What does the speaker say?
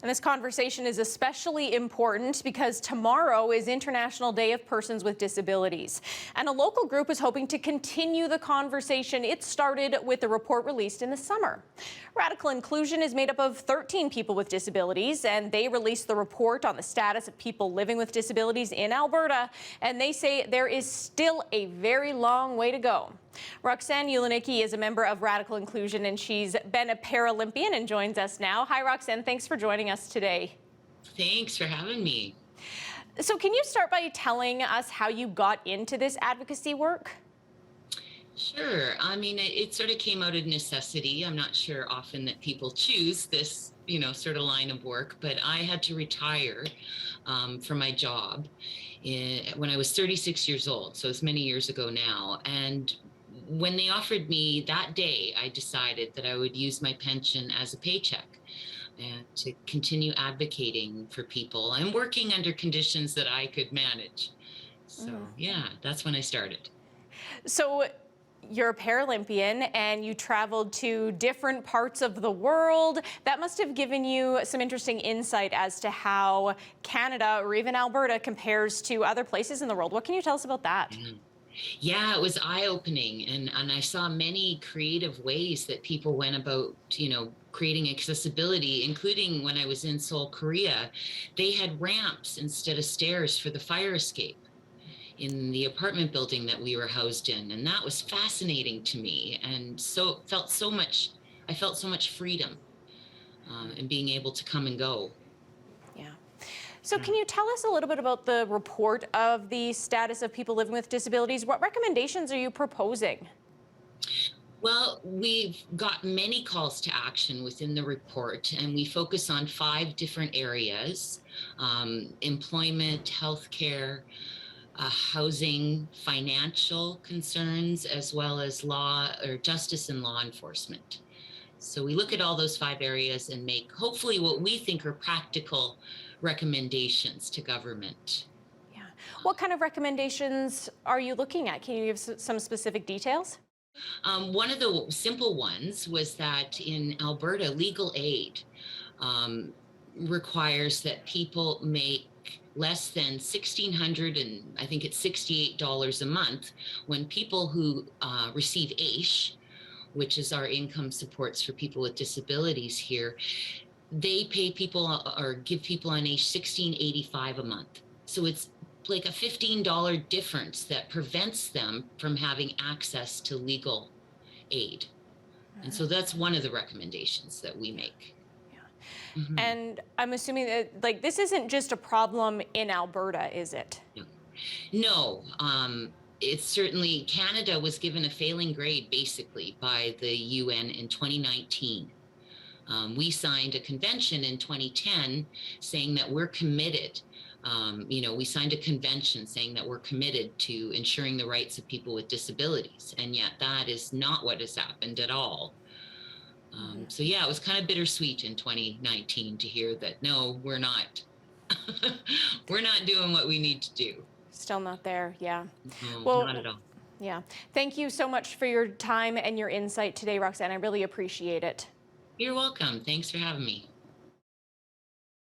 And this conversation is especially important because tomorrow is International Day of Persons with Disabilities. And a local group is hoping to continue the conversation it started with a report released in the summer. Radical Inclusion is made up of 13 people with disabilities, and they released the report on the status of people living with disabilities in Alberta. And they say there is still a very long way to go. Roxanne Ulanicki is a member of Radical Inclusion, and she's been a Paralympian and joins us now. Hi, Roxanne. Thanks for joining us today. Thanks for having me. So can you start by telling us how you got into this advocacy work? Sure. I mean, it sort of came out of necessity. I'm not sure often that people choose this, sort of line of work, but I had to retire from my job when I was 36 years old. So it's many years ago now. And when they offered me that day, I decided that I would use my pension as a paycheck and to continue advocating for people and working under conditions that I could manage. So yeah, that's when I started. So you're a Paralympian and you traveled to different parts of the world. That must have given you some interesting insight as to how Canada or even Alberta compares to other places in the world. What can you tell us about that? Yeah, it was eye-opening, and I saw many creative ways that people went about, creating accessibility, including when I was in Seoul, Korea. They had ramps instead of stairs for the fire escape in the apartment building that we were housed in, and that was fascinating to me, and I felt so much freedom in being able to come and go. So can you tell us a little bit about the report of the status of people living with disabilities? What recommendations are you proposing? Well, we've got many calls to action within the report, and we focus on 5 different areas: employment, healthcare, housing, financial concerns, as well as law or justice and law enforcement. So we look at all those 5 areas and make hopefully what we think are practical recommendations to government. Yeah. What kind of recommendations are you looking at? Can you give some specific details? One of the simple ones was that in Alberta, legal aid requires that people make less than $1,600, and I think it's $68 a month, when people who receive AISH, which is our income supports for people with disabilities here, they pay people or give people on AISH $1,685 a month. So it's like a $15 difference that prevents them from having access to legal aid. And so that's one of the recommendations that we make. And I'm assuming that this isn't just a problem in Alberta, is it? No, it's certainly, Canada was given a failing grade basically by the UN in 2019. We signed a convention in 2010 saying that we're committed. We signed a convention saying that we're committed to ensuring the rights of people with disabilities, and yet that is not what has happened at all. So yeah, it was kind of bittersweet in 2019 to hear that, no, we're not. We're not doing what we need to do. Still not there, yeah. No, well, not at all. Yeah. Thank you so much for your time and your insight today, Roxanne. I really appreciate it. You're welcome. Thanks for having me.